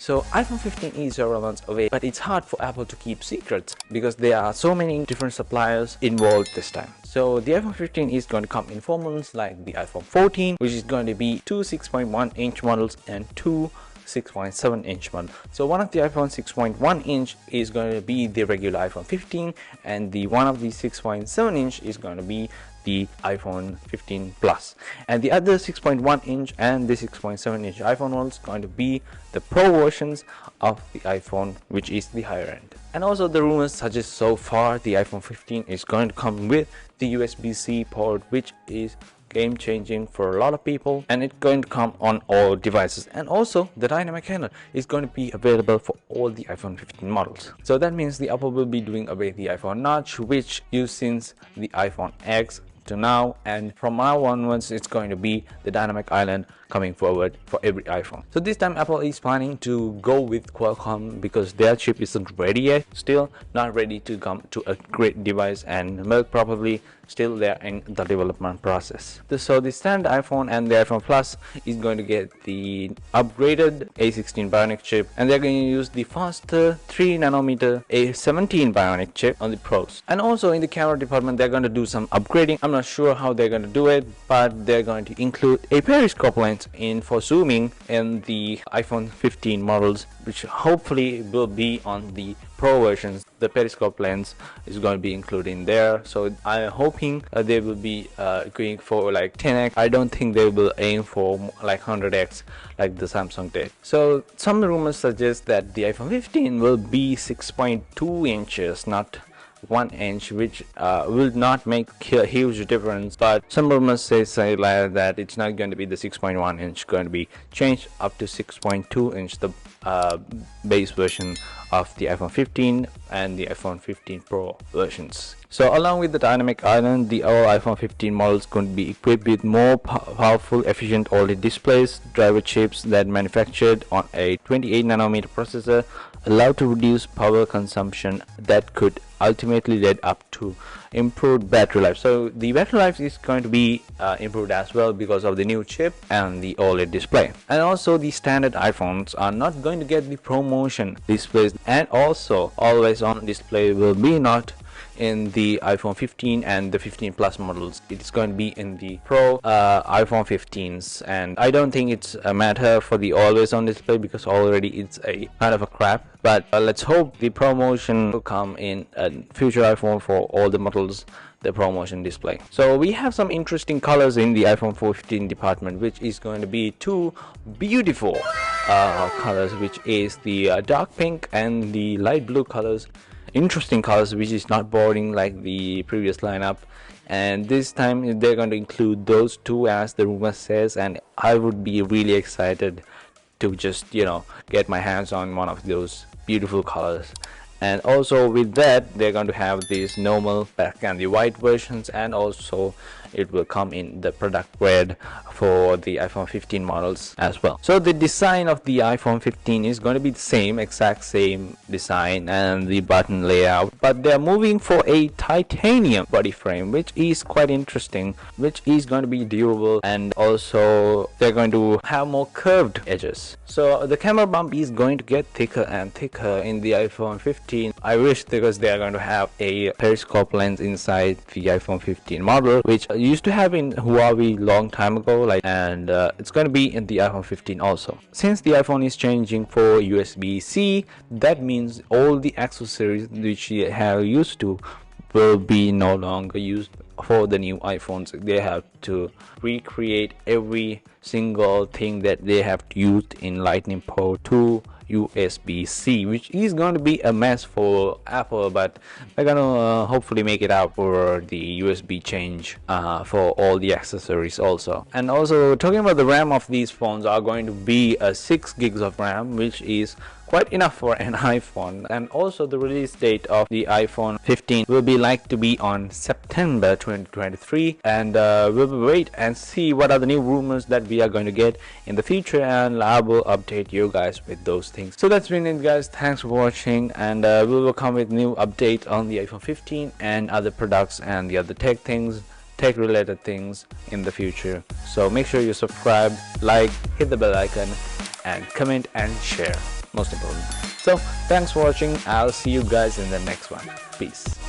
So iPhone 15 is several months away, but it's hard for Apple to keep secrets because there are so many different suppliers involved this time. So the iPhone 15 is going to come in 4 models like the iPhone 14, which is going to be two 6.1-inch models and two 6.7-inch model. So one of the iPhone 6.1-inch is going to be the regular iPhone 15, and the one of the 6.7-inch is going to be the iPhone 15 Plus, and the other 6.1-inch and the 6.7-inch iPhone models going to be the Pro versions of the iPhone, which is the higher end. And also the rumors suggest so far the iPhone 15 is going to come with the USB-C port, which is game changing for a lot of people, and it's going to come on all devices. And also the dynamic camera is going to be available for all the iPhone 15 models. So that means the Apple will be doing away the iPhone notch, which used since the iPhone X to now, and from now onwards it's going to be the dynamic island coming forward for every iPhone. So this time Apple is planning to go with Qualcomm because their chip isn't ready yet, still not ready to come to a great device, and Milk probably still there in the development process. So the standard iPhone and the iPhone Plus is going to get the upgraded A16 Bionic chip, and they're going to use the faster 3nm A17 Bionic chip on the Pros. And also in the camera department they're going to do some upgrading. I'm not sure how they're going to do it, but they're going to include a periscope lens in for zooming in the iPhone 15 models, which hopefully will be on the Pro versions. The periscope lens is going to be included in there, so I'm hoping they will be going for like 10x. I don't think they will aim for like 100x like the Samsung did. So some rumors suggest that the iPhone 15 will be 6.2 inches, not 1 inch, which will not make a huge difference, but some rumors say like that it's not going to be the 6.1 inch, going to be changed up to 6.2 inch, the base version of the iPhone 15 and the iPhone 15 Pro versions. So along with the dynamic island, the all iPhone 15 models going to be equipped with more powerful, efficient OLED displays, driver chips that manufactured on a 28nm processor, allowed to reduce power consumption that could ultimately lead up to improved battery life. So the battery life is going to be improved as well because of the new chip and the OLED display. And also the standard iPhones are not going to get the ProMotion displays, and also always on display will be not in the iPhone 15 and the 15 Plus models. It is going to be in the Pro iPhone 15s, and I don't think it's a matter for the always on display because already it's a kind of a crap. But let's hope the ProMotion will come in a future iPhone for all the models, the ProMotion display. So we have some interesting colors in the iPhone 15 department, which is going to be two beautiful colors, which is the dark pink and the light blue colors. Interesting colors, which is not boring like the previous lineup, and this time they're going to include those two as the rumor says, and I would be really excited to just get my hands on one of those beautiful colors. And also with that they're going to have these normal black and the white versions, and also it will come in the product red for the iPhone 15 models as well. So the design of the iPhone 15 is going to be the same, exact same design and the button layout, but they're moving for a titanium body frame, which is quite interesting, which is going to be durable, and also they're going to have more curved edges. So the camera bump is going to get thicker and thicker in the iPhone 15. I wish, because they are going to have a periscope lens inside the iPhone 15 model, which used to have in Huawei long time ago, and it's going to be in the iPhone 15 also. Since the iPhone is changing for USB-C, that means all the accessories which you have used to will be no longer used for the new iPhones. They have to recreate every single thing that they have used in Lightning port to USB-C, which is going to be a mess for Apple, but they're gonna hopefully make it out for the USB change for all the accessories also. And also talking about the RAM of these phones are going to be 6 gigs of RAM, which is quite enough for an iPhone. And also the release date of the iPhone 15 will be like to be on September 2023, and we'll wait and see what are the new rumors that we are going to get in the future, and I will update you guys with those things. So that's been it guys, thanks for watching, and we will come with new update on the iPhone 15 and other products and the other tech related things in the future. So make sure you subscribe, like, hit the bell icon, and comment and share. most important. So thanks for watching. I'll see you guys in the next one. Peace.